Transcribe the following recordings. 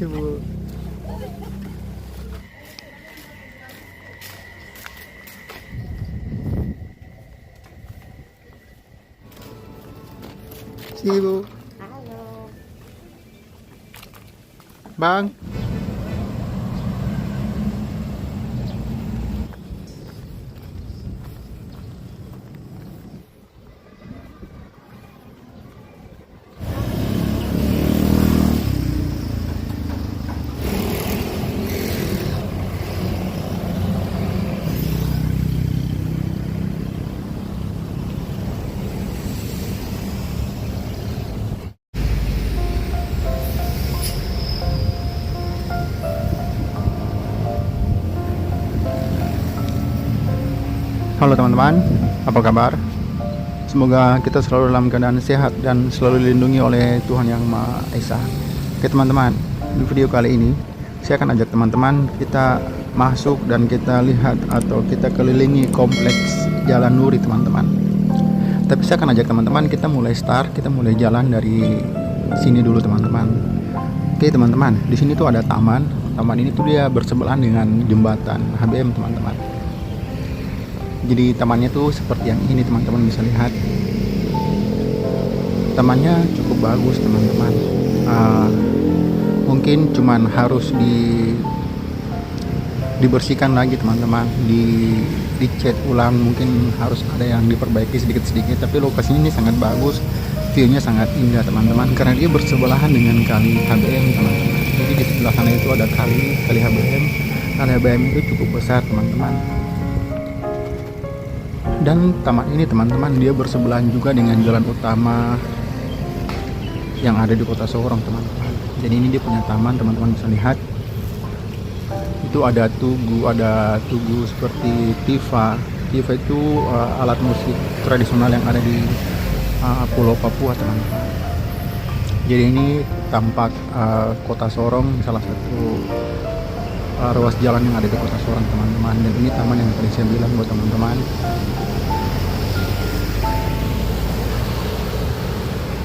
Ibu. Si Ibu. Halo. Bang. Halo teman-teman, apa kabar? Semoga kita selalu dalam keadaan sehat dan selalu dilindungi oleh Tuhan Yang Maha Esa. Oke teman-teman, di video kali ini saya akan ajak teman-teman kita masuk dan kita lihat atau kita kelilingi kompleks Jalan Nuri teman-teman. Tapi saya akan ajak teman-teman kita mulai mulai jalan dari sini dulu teman-teman. Oke teman-teman, di sini tuh ada taman. Taman ini tuh dia bersebelahan dengan jembatan HBM teman-teman. Jadi tamannya tuh seperti yang ini teman-teman bisa lihat. Tamannya cukup bagus teman-teman. Mungkin cuman harus dibersihkan lagi teman-teman, dicat ulang, mungkin harus ada yang diperbaiki sedikit-sedikit. Tapi lokasinya ini sangat bagus, view-nya sangat indah teman-teman, karena dia bersebelahan dengan kali HBM teman-teman. Jadi di sebelah sana itu ada kali HBM. Kali HBM itu cukup besar teman-teman. Dan taman ini teman-teman dia bersebelahan juga dengan jalan utama yang ada di Kota Sorong teman-teman. Jadi ini dia punya taman, teman-teman bisa lihat. Itu ada tugu seperti tifa. Tifa itu alat musik tradisional yang ada di Pulau Papua teman-teman. Jadi ini tampak Kota Sorong, salah satu ruas jalan yang ada di Kota Sorong teman-teman. Dan ini taman yang tadi saya bilang buat teman-teman.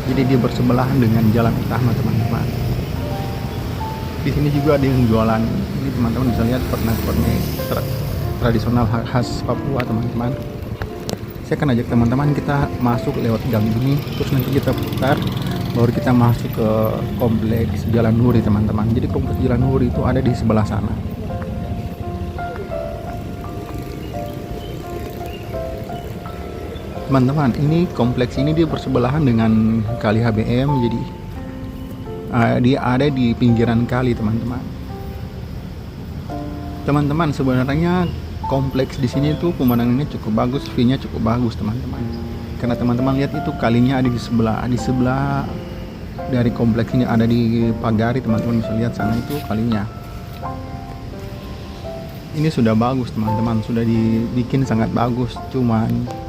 Jadi dia bersebelahan dengan jalan utama teman-teman. Di sini juga ada yang jualan. Ini teman-teman bisa lihat pernak-pernik tradisional khas Papua teman-teman. Saya akan ajak teman-teman kita masuk lewat gang ini, terus nanti kita putar, baru kita masuk ke kompleks Jalan Nuri teman-teman. Jadi kompleks Jalan Nuri itu ada di sebelah sana. Teman-teman, ini kompleks ini dia bersebelahan dengan kali HBM, jadi dia ada di pinggiran kali teman-teman. Teman-teman, sebenarnya kompleks di sini tuh pemandangannya cukup bagus, view-nya cukup bagus teman-teman. Karena teman-teman lihat itu kalinya ada di sebelah dari kompleks ini, ada di Pagari, teman-teman bisa lihat sana itu kalinya. Ini sudah bagus teman-teman, sudah dibikin sangat bagus, cuman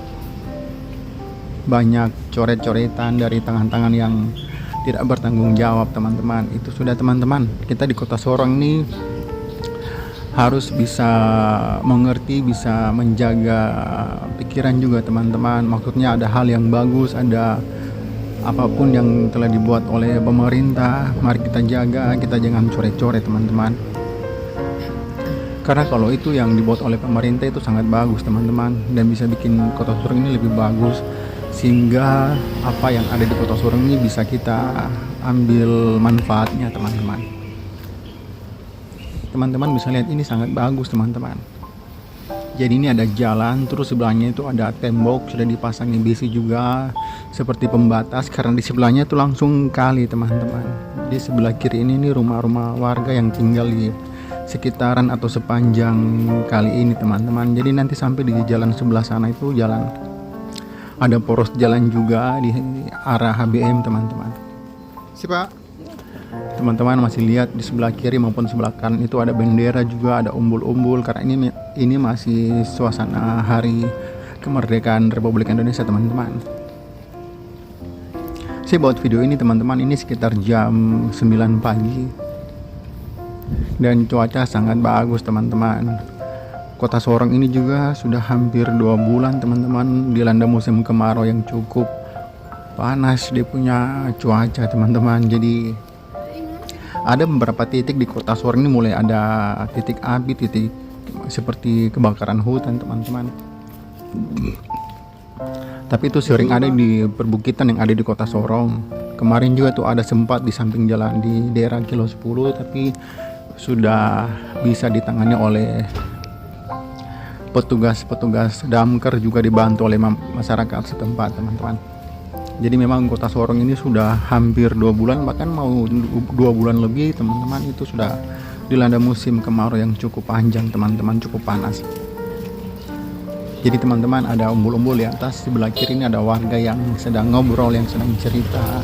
banyak coret-coretan dari tangan-tangan yang tidak bertanggung jawab teman-teman. Itu sudah teman-teman, kita di Kota Sorong ini harus bisa mengerti, bisa menjaga pikiran juga teman-teman. Maksudnya ada hal yang bagus, ada apapun yang telah dibuat oleh pemerintah, mari kita jaga, kita jangan coret-coret teman-teman. Karena kalau itu yang dibuat oleh pemerintah itu sangat bagus teman-teman, dan bisa bikin Kota Sorong ini lebih bagus, sehingga apa yang ada di Kota Sorong ini bisa kita ambil manfaatnya teman-teman. Teman-teman bisa lihat ini sangat bagus teman-teman. Jadi ini ada jalan, terus sebelahnya itu ada tembok, sudah dipasangi besi juga seperti pembatas, karena di sebelahnya itu langsung kali teman-teman. Di sebelah kiri ini rumah-rumah warga yang tinggal di sekitaran atau sepanjang kali ini teman-teman. Jadi nanti sampai di jalan sebelah sana itu jalan, ada poros jalan juga di arah HBM teman-teman. Si Pak, teman-teman masih lihat di sebelah kiri maupun sebelah kanan itu ada bendera juga, ada umbul-umbul, karena ini masih suasana hari kemerdekaan Republik Indonesia teman-teman. Saya buat video ini teman-teman, ini sekitar jam 9 pagi dan cuaca sangat bagus teman-teman. Kota Sorong ini juga sudah hampir 2 bulan teman-teman dilanda musim kemarau yang cukup panas. Dia punya cuaca teman-teman. Jadi Ada beberapa titik di Kota Sorong ini mulai ada titik api, titik seperti kebakaran hutan teman-teman. Tapi itu sering ada di perbukitan yang ada di Kota Sorong. Kemarin juga tuh ada sempat di samping jalan di daerah Kilo 10, tapi sudah bisa ditangani oleh petugas damkar, juga dibantu oleh masyarakat setempat teman-teman. Jadi memang Kota Sorong ini sudah hampir 2 bulan, bahkan mau 2 bulan lebih teman-teman, itu sudah dilanda musim kemarau yang cukup panjang teman-teman, cukup panas. Jadi teman-teman, ada umbul-umbul di atas. Sebelah kiri ini ada warga yang sedang ngobrol, yang sedang cerita.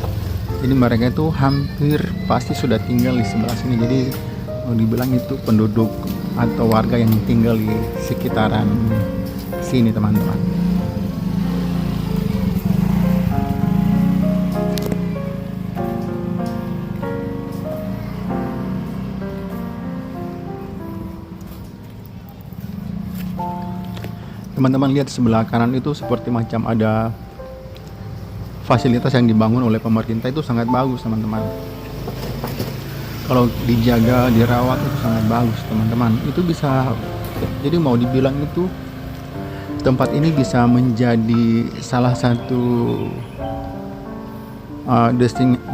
Jadi mereka itu hampir pasti sudah tinggal di sebelah sini. Jadi mau dibilang itu penduduk atau warga yang tinggal di sekitaran sini teman-teman. Teman-teman lihat sebelah kanan itu seperti macam ada fasilitas yang dibangun oleh pemerintah, itu sangat bagus teman-teman. Kalau dijaga, dirawat itu sangat bagus teman-teman. Itu bisa, jadi mau dibilang itu tempat ini bisa menjadi salah satu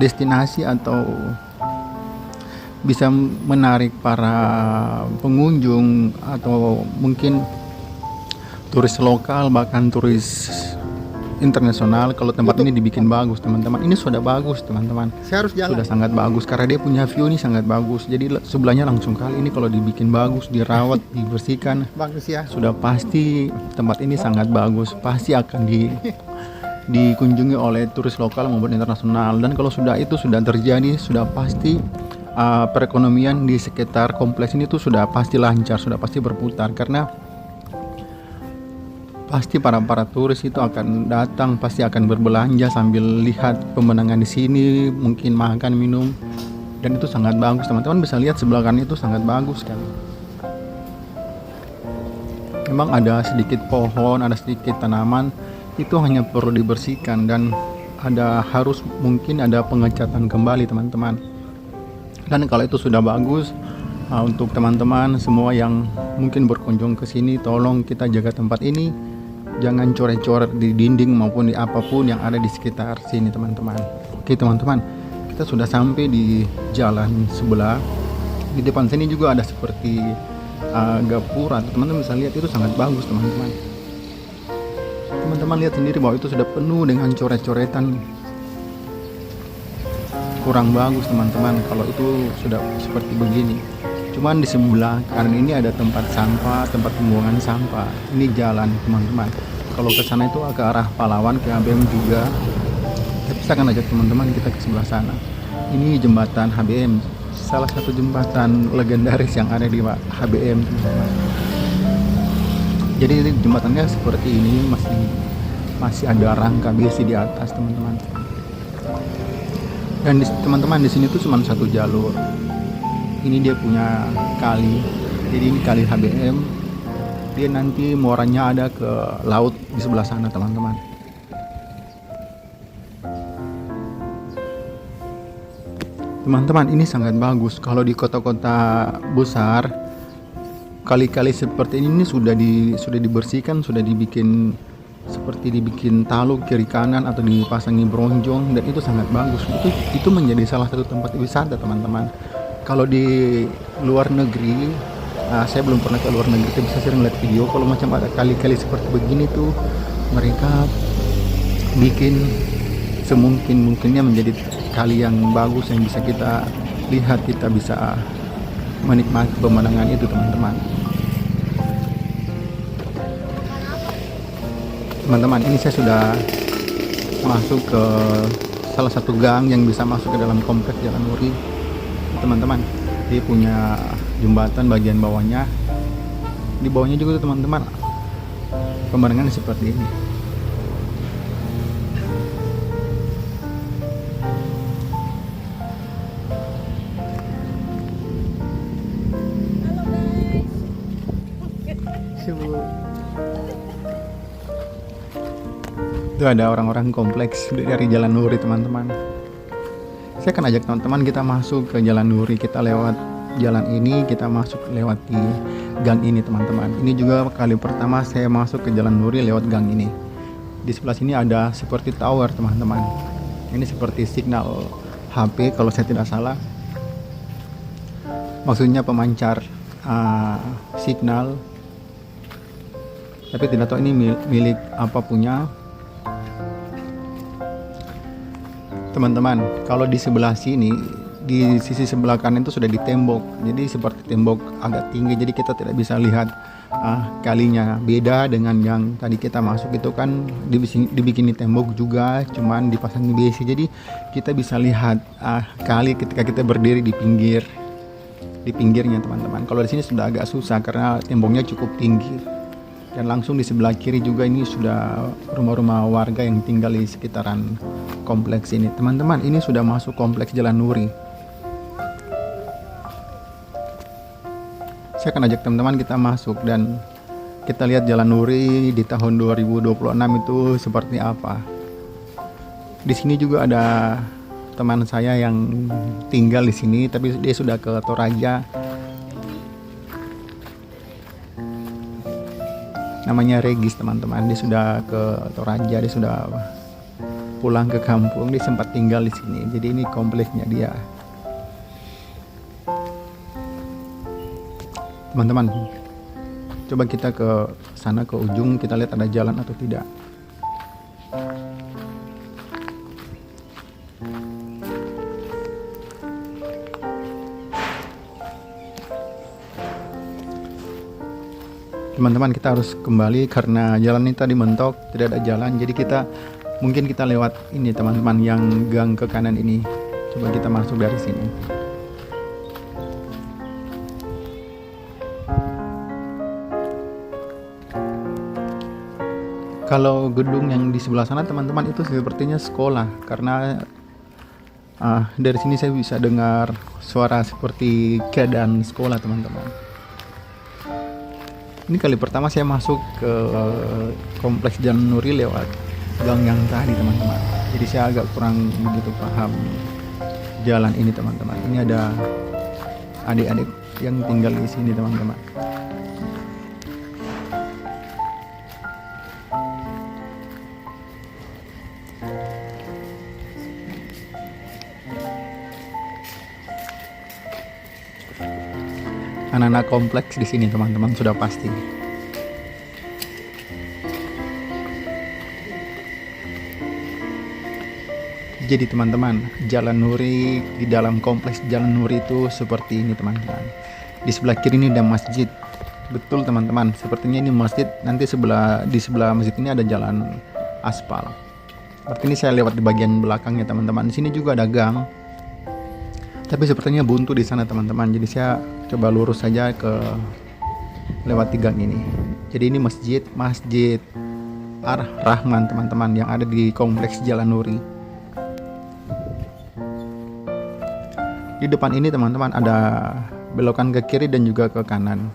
destinasi atau bisa menarik para pengunjung atau mungkin turis lokal, bahkan turis internasional. Kalau tempat ini dibikin bagus teman-teman, ini sudah bagus teman-teman, Saya harus jalan. sudah sangat bagus karena dia punya view ini sangat bagus. Jadi sebelahnya langsung kali. Ini kalau dibikin bagus, dirawat, dibersihkan, Bagus ya. sudah pasti tempat ini sangat bagus, pasti akan dikunjungi oleh turis lokal maupun internasional. Dan kalau sudah itu sudah terjadi, sudah pasti perekonomian di sekitar kompleks ini tuh sudah pasti lancar, sudah pasti berputar, karena pasti para turis itu akan datang, pasti akan berbelanja sambil lihat pemandangan di sini, mungkin makan, minum, dan itu sangat bagus teman-teman. Bisa lihat sebelah kanan itu sangat bagus sekali. Memang ada sedikit pohon, ada sedikit tanaman, itu hanya perlu dibersihkan dan mungkin ada pengecatan kembali teman-teman. Dan kalau itu sudah bagus, untuk teman-teman semua yang mungkin berkunjung ke sini, tolong kita jaga tempat ini. Jangan coret-coret di dinding maupun di apapun yang ada di sekitar sini teman-teman. Oke teman-teman, kita sudah sampai di jalan sebelah. Di depan sini juga ada seperti gapura. Teman-teman bisa lihat itu sangat bagus teman-teman. Teman-teman lihat sendiri bahwa itu sudah penuh dengan coret-coretan. Kurang bagus teman-teman kalau itu sudah seperti begini. Cuman di sebelah kanan ini ada tempat sampah, tempat pembuangan sampah. Ini jalan teman-teman. Kalau ke sana itu ke arah Pahlawan, ke HBM juga. Tapi saya akan ajak teman-teman kita ke sebelah sana. Ini jembatan HBM, salah satu jembatan legendaris yang ada di HBM teman-teman. Jadi jembatannya seperti ini, masih ada rangka besi di atas teman-teman. Dan teman-teman di sini tuh cuma satu jalur. Ini dia punya kali, jadi ini kali HBM. Dia nanti muaranya ada ke laut di sebelah sana teman-teman. Teman-teman, ini sangat bagus. Kalau di kota-kota besar, kali-kali seperti ini sudah dibersihkan, sudah dibikin taluk kiri kanan atau dipasangi bronjong, dan itu sangat bagus. Itu menjadi salah satu tempat wisata teman-teman. Kalau di luar negeri, saya belum pernah ke luar negeri, tapi bisa sering lihat video. Kalau macam ada kali-kali seperti begini tuh, mereka bikin semungkin-mungkinnya menjadi kali yang bagus yang bisa kita lihat, kita bisa menikmati pemandangan itu teman-teman. Teman-teman, ini saya sudah masuk ke salah satu gang yang bisa masuk ke dalam kompleks Jalan Muri. Teman-teman, dia punya jembatan bagian bawahnya. Di bawahnya juga tuh teman-teman, pemandangan seperti ini. Itu ada orang-orang kompleks dari Jalan Nuri teman-teman. Saya akan ajak teman-teman kita masuk ke Jalan Nuri. Kita lewat jalan ini, kita masuk lewat di gang ini teman-teman. Ini juga kali pertama saya masuk ke Jalan Nuri lewat gang ini. Di sebelah sini ada seperti tower teman-teman. Ini seperti signal HP kalau saya tidak salah. Maksudnya pemancar signal. Tapi tidak tahu ini milik apa punya. Teman-teman, kalau di sebelah sini, di sisi sebelah kanan itu sudah ditembok, jadi seperti tembok agak tinggi, jadi kita tidak bisa lihat kalinya. Beda dengan yang tadi kita masuk itu kan dibikini tembok juga, cuman dipasangi besi, jadi kita bisa lihat kali ketika kita berdiri di pinggirnya teman-teman. Kalau di sini sudah agak susah karena temboknya cukup tinggi. Dan langsung di sebelah kiri juga ini sudah rumah-rumah warga yang tinggal di sekitaran kompleks ini. Teman-teman, ini sudah masuk kompleks Jalan Nuri. Saya akan ajak teman-teman kita masuk dan kita lihat Jalan Nuri di tahun 2026 itu seperti apa. Di sini juga ada teman saya yang tinggal di sini, tapi dia sudah ke Toraja. Namanya Regis teman-teman, dia sudah ke Toraja, dia sudah pulang ke kampung, dia sempat tinggal di sini. Jadi ini kompleksnya dia. Teman-teman, coba kita ke sana ke ujung, kita lihat ada jalan atau tidak. Teman-teman, kita harus kembali karena jalan ini tadi mentok, tidak ada jalan. Jadi mungkin kita lewat ini teman-teman, yang gang ke kanan ini. Coba kita masuk dari sini. Kalau gedung yang di sebelah sana teman-teman itu sepertinya sekolah, karena dari sini saya bisa dengar suara seperti keadaan sekolah teman-teman. Ini kali pertama saya masuk ke kompleks Jalan Nuri lewat gang yang tadi teman-teman. Jadi saya agak kurang begitu paham jalan ini teman-teman. Ini ada adik-adik yang tinggal di sini teman-teman. Anak-anak kompleks di sini teman-teman sudah pasti. Jadi teman-teman, Jalan Nuri, di dalam kompleks Jalan Nuri itu seperti ini teman-teman. Di sebelah kiri ini ada masjid. Betul teman-teman, sepertinya ini masjid. Nanti di sebelah masjid ini ada jalan aspal. Berarti ini saya lewat di bagian belakangnya teman-teman. Di sini juga ada gang. Tapi sepertinya buntu di sana teman-teman. Jadi saya coba lurus saja ke lewat gang ini. Jadi ini masjid Ar-Rahman teman-teman, yang ada di kompleks Jalan Nuri. Di depan ini teman-teman ada belokan ke kiri dan juga ke kanan.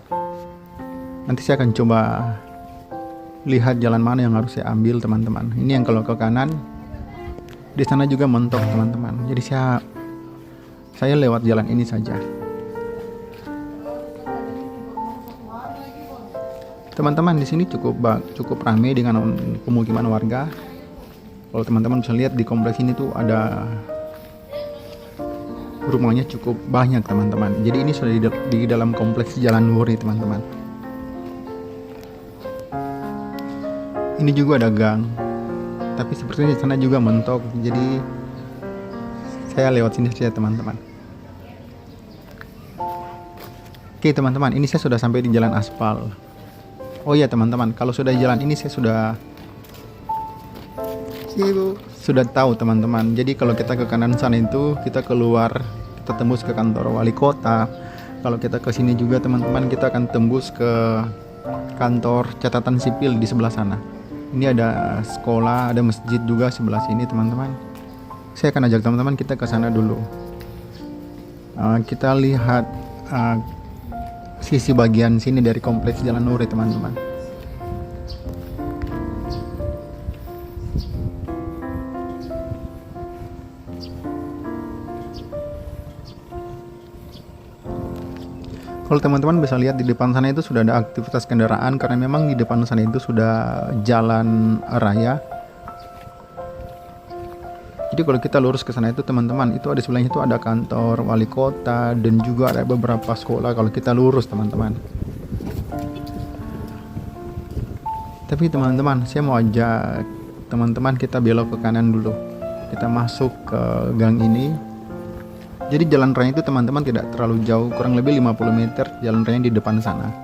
Nanti saya akan coba lihat jalan mana yang harus saya ambil teman-teman. Ini yang kalau ke kanan, di sana juga mentok teman-teman. Jadi saya lewat jalan ini saja. Teman-teman, di sini cukup ramai dengan pemukiman warga. Kalau teman-teman bisa lihat di kompleks ini tuh ada rumahnya cukup banyak teman-teman. Jadi ini sudah di dalam kompleks Jalan Nuri teman-teman. Ini juga ada gang, tapi sepertinya di sana juga mentok. Jadi saya lewat sini saja teman-teman. Oke teman-teman, ini saya sudah sampai di jalan aspal. Oh iya teman-teman, kalau sudah jalan ini saya sudah tahu teman-teman. Jadi kalau kita ke kanan sana itu kita keluar, kita tembus ke kantor wali kota. Kalau kita ke sini juga teman-teman, kita akan tembus ke kantor catatan sipil di sebelah sana. Ini ada sekolah, ada masjid juga sebelah sini teman-teman. Saya akan ajak teman-teman kita ke sana dulu. Kita lihat sisi bagian sini dari kompleks Jalan Nuri teman-teman. Kalau teman-teman bisa lihat di depan sana itu sudah ada aktivitas kendaraan karena memang di depan sana itu sudah jalan raya. Jadi kalau kita lurus ke sana itu teman-teman, itu ada sebelahnya itu ada kantor wali kota dan juga ada beberapa sekolah kalau kita lurus teman-teman. Tapi teman-teman, saya mau ajak teman-teman kita belok ke kanan dulu. Kita masuk ke gang ini. Jadi jalan raya itu teman-teman tidak terlalu jauh, kurang lebih 50 meter jalan raya di depan sana.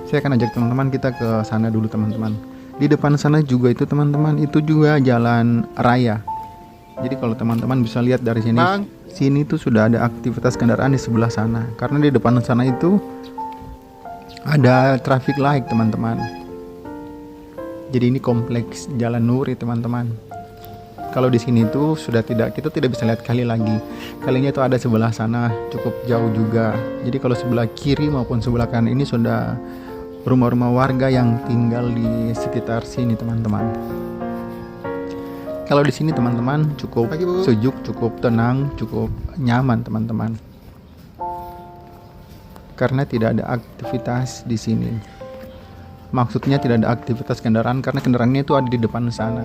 Saya akan ajak teman-teman kita ke sana dulu teman-teman. Di depan sana juga itu teman-teman, itu juga jalan raya. Jadi kalau teman-teman bisa lihat dari sini, sini tuh sudah ada aktivitas kendaraan di sebelah sana. Karena di depan sana itu ada traffic light teman-teman. Jadi ini kompleks Jalan Nuri teman-teman. Kalau di sini tuh sudah kita tidak bisa lihat kali lagi. Kalinya itu ada sebelah sana, cukup jauh juga. Jadi kalau sebelah kiri maupun sebelah kanan ini sudah rumah-rumah warga yang tinggal di sekitar sini teman-teman. Kalau di sini teman-teman cukup sejuk, cukup tenang, cukup nyaman teman-teman. Karena tidak ada aktivitas di sini. Maksudnya tidak ada aktivitas kendaraan karena kendaraannya itu ada di depan sana.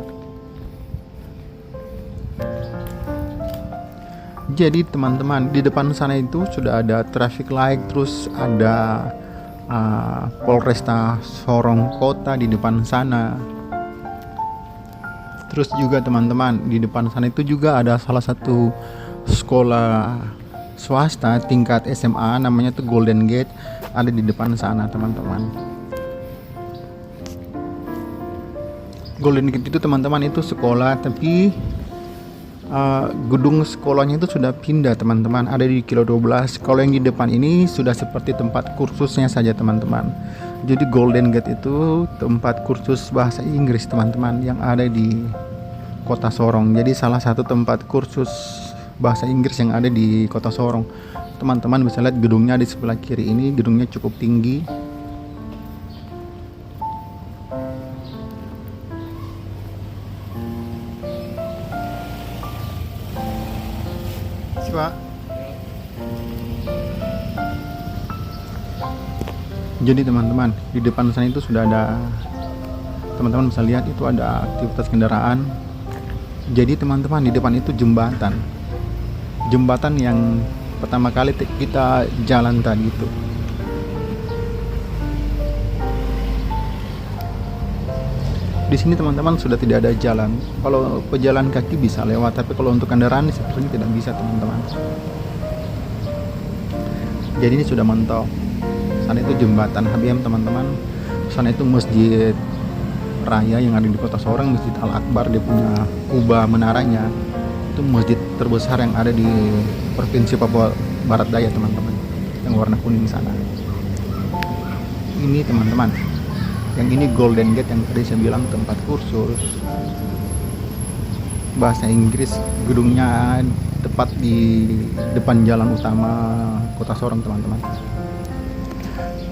Jadi teman-teman di depan sana itu sudah ada traffic light, terus ada Polresta Sorong Kota di depan sana. Terus juga teman-teman di depan sana itu juga ada salah satu sekolah swasta tingkat SMA namanya tuh Golden Gate, ada di depan sana teman-teman. Golden Gate itu teman-teman itu sekolah, tapi gedung sekolahnya itu sudah pindah teman-teman, ada di kilo 12. Kalau yang di depan ini sudah seperti tempat kursusnya saja teman-teman. Jadi Golden Gate itu tempat kursus bahasa Inggris teman-teman yang ada di Kota Sorong. Jadi salah satu tempat kursus bahasa Inggris yang ada di Kota Sorong. Teman-teman bisa lihat gedungnya di sebelah kiri ini, gedungnya cukup tinggi. Pak. Jadi teman-teman di depan sana itu sudah ada, teman-teman bisa lihat itu ada aktivitas kendaraan. Jadi teman-teman di depan itu jembatan yang pertama kali kita jalan tadi itu. Di sini teman-teman sudah tidak ada jalan. Kalau pejalan kaki bisa lewat, tapi kalau untuk kendaraan sepertinya tidak bisa teman-teman. Jadi ini sudah mentok. Sana itu jembatan HBM teman-teman. Sana itu masjid raya yang ada di Kota Sorong, Masjid Al Akbar, dia punya kubah menaranya. Itu masjid terbesar yang ada di Provinsi Papua Barat Daya teman-teman, yang warna kuning sana. Ini teman-teman, yang ini Golden Gate yang tadi saya bilang tempat kursus bahasa Inggris. Gedungnya tepat di depan jalan utama Kota Sorong teman-teman.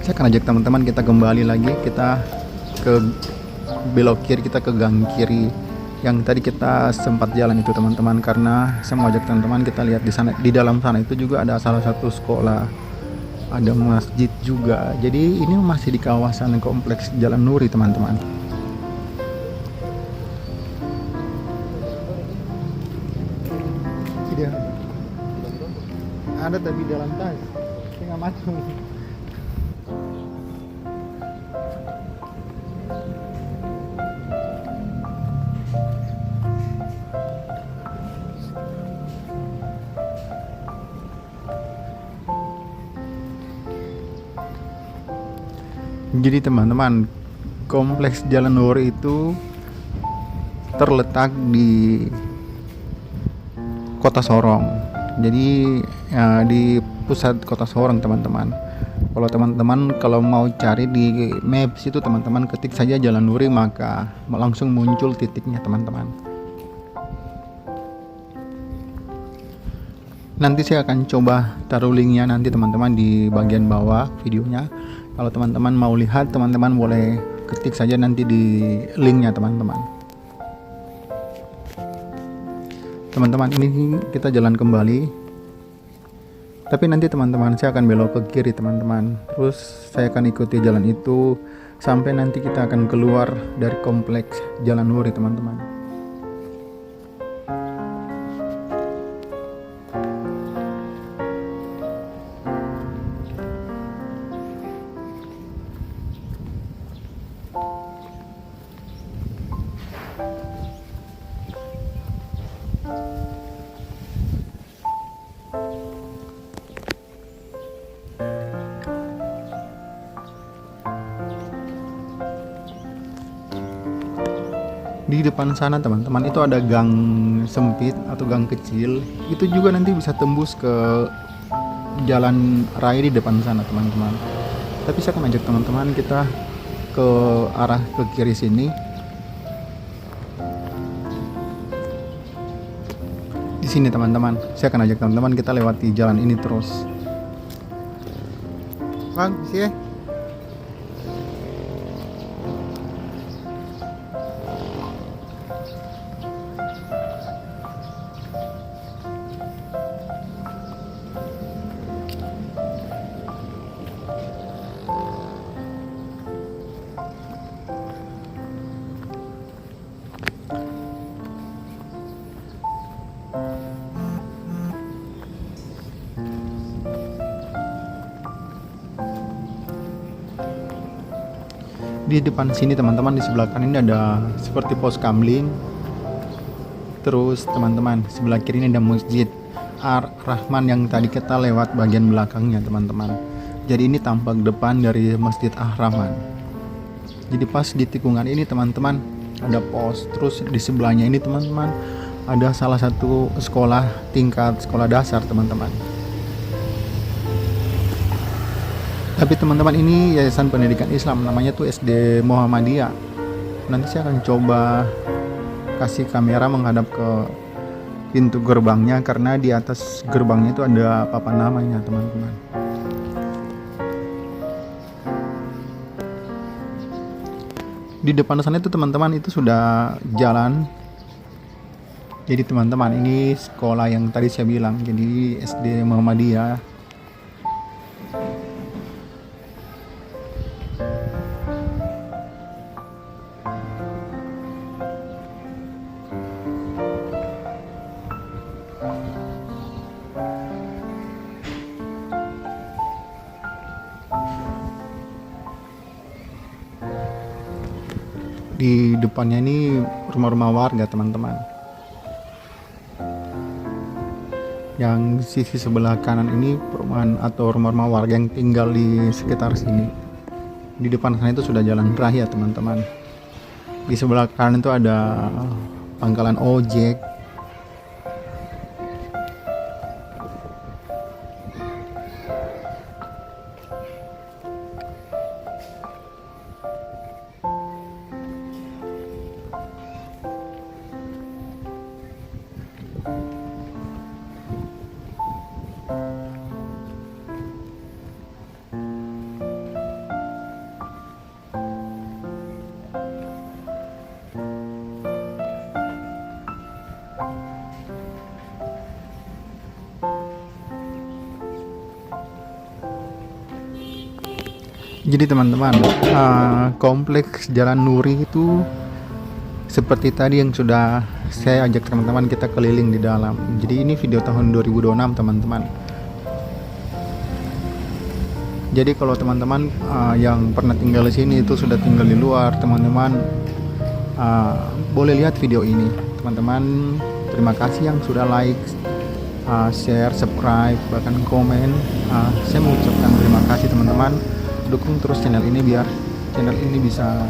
Saya akan ajak teman-teman kita kembali lagi, kita ke belok kiri, kita ke gang kiri yang tadi kita sempat jalan itu teman-teman. Karena saya mau ajak teman-teman kita lihat di sana, di dalam sana itu juga ada salah satu sekolah, ada masjid juga. Jadi ini masih di kawasan kompleks Jalan Nuri teman-teman. Tidak ada tapi dalam tas tengah macam. Jadi teman-teman, kompleks Jalan Nuri itu terletak di Kota Sorong. Jadi di pusat Kota Sorong teman-teman. Kalau teman-teman mau cari di maps itu teman-teman ketik saja Jalan Nuri, maka langsung muncul titiknya teman-teman. Nanti saya akan coba taruh linknya nanti teman-teman di bagian bawah videonya. Kalau teman-teman mau lihat, teman-teman boleh ketik saja nanti di linknya teman-teman. Teman-teman, ini kita jalan kembali. Tapi nanti teman-teman saya akan belok ke kiri teman-teman. Terus saya akan ikuti jalan itu sampai nanti kita akan keluar dari kompleks Jalan Nuri teman-teman. Di depan sana teman-teman itu ada gang sempit atau gang kecil, itu juga nanti bisa tembus ke jalan raya di depan sana teman-teman. Tapi saya akan ajak teman-teman kita ke arah ke kiri sini. Di sini teman-teman, saya akan ajak teman-teman kita lewati jalan ini terus. Bang, sih. Di depan sini teman-teman, di sebelah kanan ini ada seperti pos kamling. Terus teman-teman, sebelah kiri ini ada Masjid Ar-Rahman yang tadi kita lewat bagian belakangnya teman-teman. Jadi ini tampak depan dari Masjid Ar-Rahman. Jadi pas di tikungan ini teman-teman ada pos. Terus di sebelahnya ini teman-teman ada salah satu sekolah tingkat sekolah dasar teman-teman. Tapi teman-teman ini yayasan pendidikan Islam, namanya tuh SD Muhammadiyah. Nanti saya akan coba kasih kamera menghadap ke pintu gerbangnya, karena di atas gerbangnya itu ada papan namanya teman-teman. Di depan sana itu teman-teman itu sudah jalan. Jadi teman-teman ini sekolah yang tadi saya bilang, jadi SD Muhammadiyah. Di depannya ini rumah-rumah warga teman-teman. Yang sisi sebelah kanan ini perumahan atau rumah-rumah warga yang tinggal di sekitar sini. Di depan sana itu sudah jalan raya teman-teman. Di sebelah kanan itu ada pangkalan ojek. Jadi teman-teman, kompleks Jalan Nuri itu seperti tadi yang sudah saya ajak teman-teman kita keliling di dalam. Jadi ini video tahun 2026 teman-teman. Jadi kalau teman-teman yang pernah tinggal di sini itu sudah tinggal di luar, teman-teman boleh lihat video ini. Teman-teman, terima kasih yang sudah like, share, subscribe, bahkan komen. Saya mengucapkan terima kasih teman-teman. Dukung terus channel ini biar channel ini bisa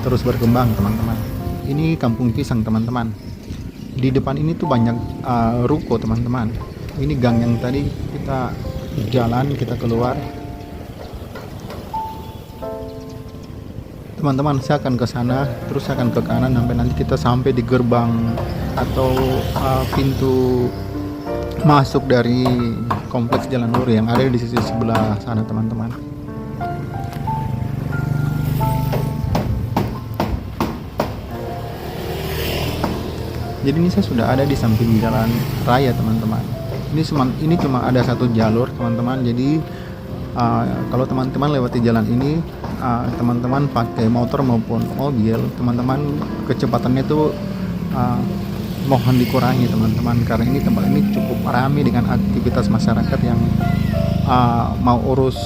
terus berkembang teman-teman. Ini Kampung Pisang teman-teman. Di depan ini tuh banyak ruko teman-teman. Ini gang yang tadi kita jalan, kita keluar. Teman-teman, saya akan ke sana, terus saya akan ke kanan sampai nanti kita sampai di gerbang atau pintu masuk dari kompleks Jalan Nuri yang ada di sisi sebelah sana teman-teman. Jadi ini saya sudah ada di samping jalan raya teman-teman. Ini cuma ada satu jalur teman-teman. Jadi kalau teman-teman lewati jalan ini, teman-teman pakai motor maupun mobil, teman-teman kecepatannya itu mohon dikurangi teman-teman, karena ini tempat ini cukup ramai dengan aktivitas masyarakat yang mau urus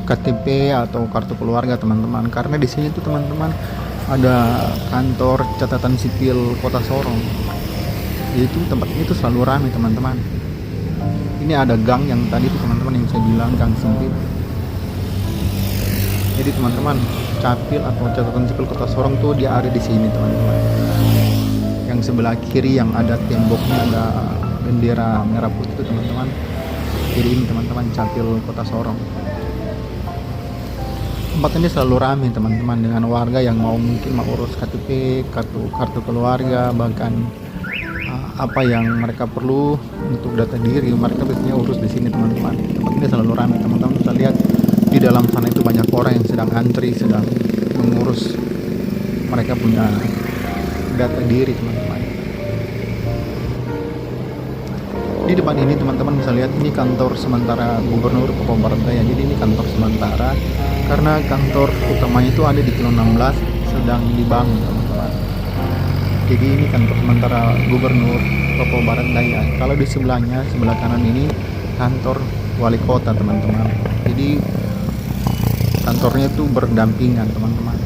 KTP atau kartu keluarga teman-teman. Karena di sini tuh teman-teman ada kantor catatan sipil Kota Sorong. Itu tempat ini tuh selalu ramai teman-teman. Ini ada gang yang tadi tuh teman-teman yang saya bilang gang sempit. Jadi teman-teman, capil atau catatan sipil Kota Sorong tuh dia ada di sini teman-teman. Yang sebelah kiri yang ada temboknya ada bendera merah putih itu teman-teman. Kiri ini teman-teman capil Kota Sorong. Tempat ini selalu ramai teman-teman dengan warga yang mungkin mau urus KTP, kartu keluarga, bahkan apa yang mereka perlu untuk data diri, mereka biasanya urus di sini teman-teman. Tempat ini selalu ramai teman-teman. Bisa lihat di dalam sana itu banyak orang yang sedang antri, sedang mengurus mereka punya data diri teman-teman. Di depan ini teman-teman bisa lihat ini kantor sementara Gubernur Papua Barat Daya. Jadi ini kantor sementara karena kantor utamanya itu ada di Kilo 16 sedang dibangun teman-teman. Jadi ini kantor sementara Gubernur Papua Barat Daya. Kalau di sebelahnya, sebelah kanan ini kantor wali kota teman-teman. Jadi kantornya itu berdampingan teman-teman.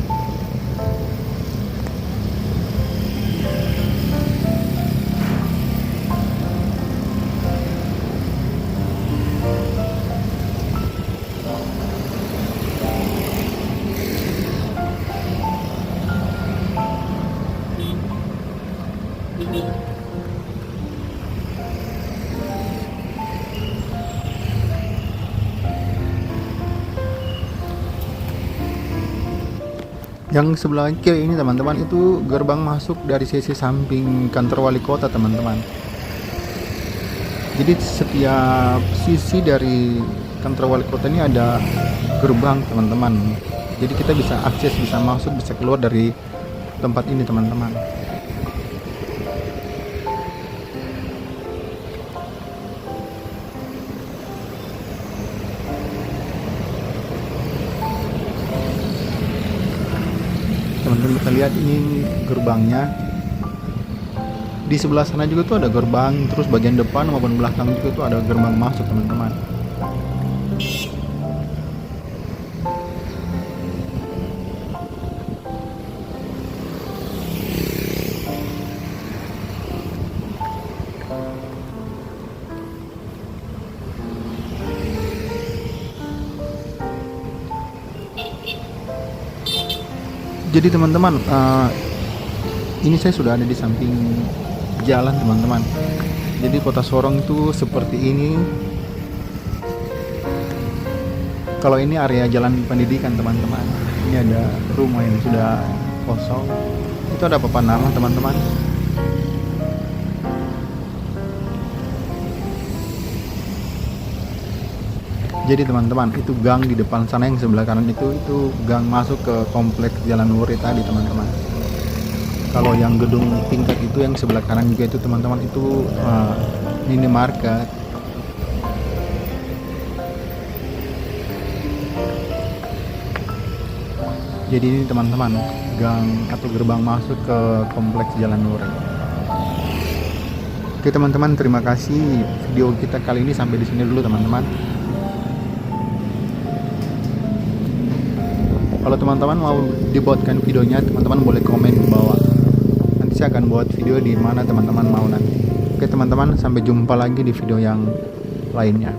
Yang sebelah kiri ini teman-teman itu gerbang masuk dari sisi samping kantor wali kota teman-teman. Jadi setiap sisi dari kantor wali kota ini ada gerbang teman-teman. Jadi kita bisa akses, bisa masuk, bisa keluar dari tempat ini teman-teman. Teman-teman bisa lihat ini gerbangnya. Di sebelah sana juga tuh ada gerbang, terus bagian depan maupun belakang juga tuh ada gerbang masuk teman-teman. Jadi teman-teman, ini saya sudah ada di samping jalan teman-teman. Jadi Kota Sorong itu seperti ini. Kalau ini area jalan pendidikan teman-teman. Ini ada rumah yang sudah kosong. Itu ada papan nama teman-teman. Jadi teman-teman, itu gang di depan sana yang sebelah kanan itu gang masuk ke kompleks Jalan Wuri tadi teman-teman. Kalau yang gedung tingkat itu yang sebelah kanan juga itu teman-teman itu minimarket. Jadi ini teman-teman gang atau gerbang masuk ke kompleks Jalan Wuri. Oke teman-teman, terima kasih. Video kita kali ini sampai di sini dulu teman-teman. Kalau teman-teman mau dibuatkan videonya, teman-teman boleh komen di bawah. Nanti saya akan buat video di mana teman-teman mau nanti. Oke teman-teman, sampai jumpa lagi di video yang lainnya.